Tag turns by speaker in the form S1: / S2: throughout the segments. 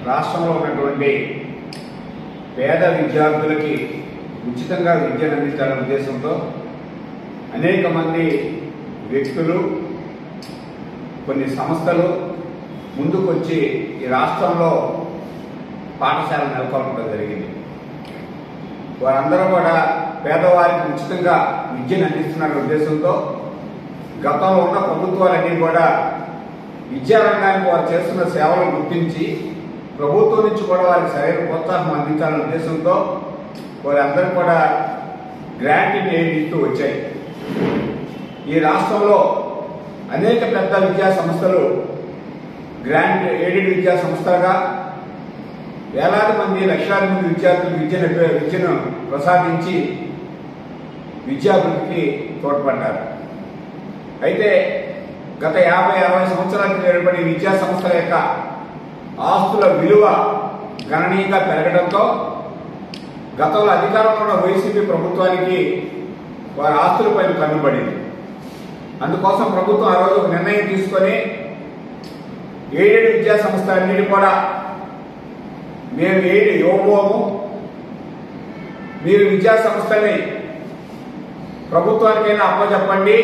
S1: రాష్ట్రంలో ఉన్నటువంటి పేద విద్యార్థులకి ఉచితంగా విద్యను అందించాలనే ఉద్దేశంతో అనేక మంది వ్యక్తులు కొన్ని సంస్థలు ముందుకొచ్చి ఈ రాష్ట్రంలో పాఠశాలలు నెలకొల్పడం జరిగింది. వారందరూ కూడా పేదవారికి ఉచితంగా విద్యను అందిస్తున్న ఉద్దేశంతో గతంలో ఉన్న ప్రభుత్వాలన్నీ కూడా విద్యారంగానికి వారు చేస్తున్న సేవలను గుర్తించి ప్రభుత్వం నుంచి కూడా వారికి సరైన ప్రోత్సాహం అందించాలనే ఉద్దేశంతో వారందరూ కూడా గ్రాంట్ ఇన్ ఎయిడ్ ఇస్తూ వచ్చాయి. ఈ రాష్ట్రంలో అనేక పెద్ద విద్యా సంస్థలు గ్రాంట్ ఎయిడెడ్ విద్యా సంస్థలుగా వేలాది మంది లక్షలాది మంది విద్యార్థులు విద్యను ప్రసాదించి విద్యాభివృద్ధికి తోడ్పడ్డారు. అయితే గత 50-60 సంవత్సరాలకు ఏర్పడి విద్యా సంస్థల యొక్క ఆస్తుల విలువ గణనీయంగా పెరగడంతో గతంలో అధికారంలో ఉన్న వైసీపీ ప్రభుత్వానికి వారి ఆస్తులపై కన్నుపడింది. అందుకోసం ప్రభుత్వం ఆ రోజు ఒక నిర్ణయం తీసుకొని ఎయిడెడ్ విద్యా సంస్థలన్నిటి కూడా మేము ఎయిడ్ ఇవ్వబోము, మీరు విద్యా సంస్థని ప్రభుత్వానికైనా అప్పచెప్పండి,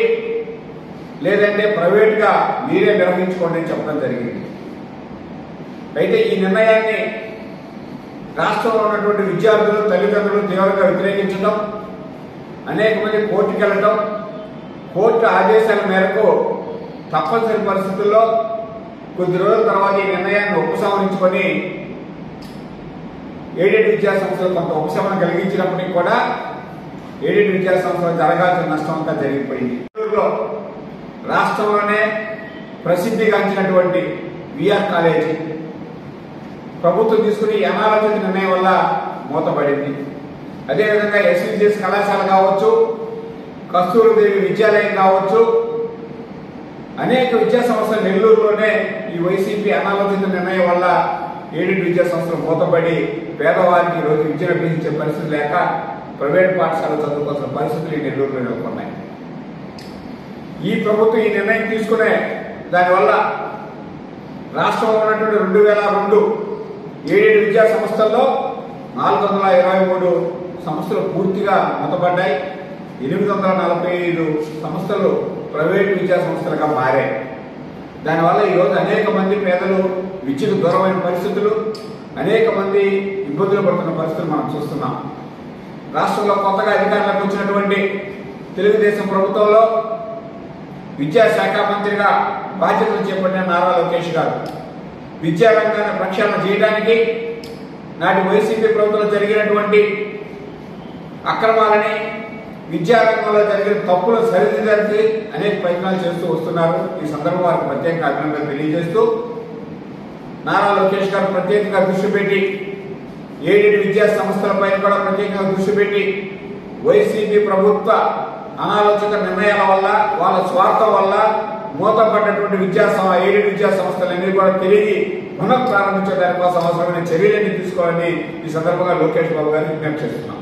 S1: లేదంటే ప్రైవేట్గా మీరే నిర్వహించుకోండి అని చెప్పడం జరిగింది. అయితే ఈ నిర్ణయాన్ని రాష్ట్రంలో ఉన్నటువంటి విద్యార్థులు తల్లిదండ్రులు తీవ్రంగా వ్యతిరేకించడం, అనేక మంది కోర్టుకు వెళ్ళడం, కోర్టు ఆదేశాల మేరకు తప్పనిసరి పరిస్థితుల్లో కొద్ది రోజుల తర్వాత ఈ నిర్ణయాన్ని ఉపసంహరించుకొని ఎయిడెడ్ విద్యా సంస్థలు కొంత ఉపశమనం కలిగించినప్పటికీ కూడా ఎయిడెడ్ విద్యా సంస్థలు జరగాల్సిన నష్టం అంతా జరిగిపోయింది. రాష్ట్రంలోనే ప్రసిద్ధిగాంచినటువంటి విఆర్ కాలేజీ ప్రభుత్వం తీసుకుని అనాలోచిత నిర్ణయం వల్ల మూతపడింది. అదేవిధంగా ఎస్విజిఎస్ కళాశాల కావచ్చు, కస్తూరిదేవి విద్యాలయం కావచ్చు, అనేక విద్యా సంస్థలు నెల్లూరులోనే ఈ వైసీపీ అనాలోచిత నిర్ణయం వల్ల ఎయిడెడ్ విద్యా సంస్థలు మూతపడి పేదవారికి ఈరోజు విద్యను అభ్యసించే పరిస్థితి లేక ప్రైవేట్ పాఠశాల చదువుకోవాల్సిన పరిస్థితులు ఈ నెల్లూరులో నెలకొన్నాయి. ఈ ప్రభుత్వం ఈ నిర్ణయం తీసుకునే దానివల్ల రాష్ట్రంలో ఉన్నటువంటి 2002 ఎయిడెడ్ విద్యా సంస్థల్లో 423 సంస్థలు పూర్తిగా మూతపడ్డాయి. 845 సంస్థలు ప్రైవేట్ విద్యా సంస్థలుగా మారాయి. దానివల్ల ఈరోజు అనేక మంది పేదలు విద్యకు దూరమైన పరిస్థితులు, అనేక మంది ఇబ్బందులు పడుతున్న పరిస్థితులు మనం చూస్తున్నాం. రాష్ట్రంలో కొత్తగా అధికారంలోకి వచ్చినటువంటి తెలుగుదేశం ప్రభుత్వంలో విద్యాశాఖ మంత్రిగా బాధ్యతలు చేపట్టిన నారా లోకేష్ గారు విద్యారంగాన్ని ప్రక్షాళన చేయడానికి నాటి వైసీపీ ప్రభుత్వంలో జరిగినటువంటి అక్రమాలని, విద్యారంగంలో జరిగిన తప్పులు సరిదిద్దడానికి అనేక ప్రయత్నాలు చేస్తూ వస్తున్నారు. ఈ సందర్భంగా వారికి ప్రత్యేక అభినందనలు తెలియజేస్తూ నారా లోకేష్ గారు ప్రత్యేకంగా దృష్టి పెట్టి ఎయిడెడ్ విద్యా సంస్థలపై కూడా ప్రత్యేకంగా దృష్టి పెట్టి వైసీపీ ప్రభుత్వ అనాలోచిత నిర్ణయాల వల్ల, వాళ్ళ స్వార్థం వల్ల మూతపడ్డటువంటి ఎయిడెడ్ విద్యా సంస్థలన్నీ కూడా తిరిగి పునః ప్రారంభించడానికి కోసం అవసరమైన చర్యలన్నీ తీసుకోవాలని ఈ సందర్భంగా లోకేష్ బాబు గారిని విజ్ఞప్తి చేస్తున్నాం.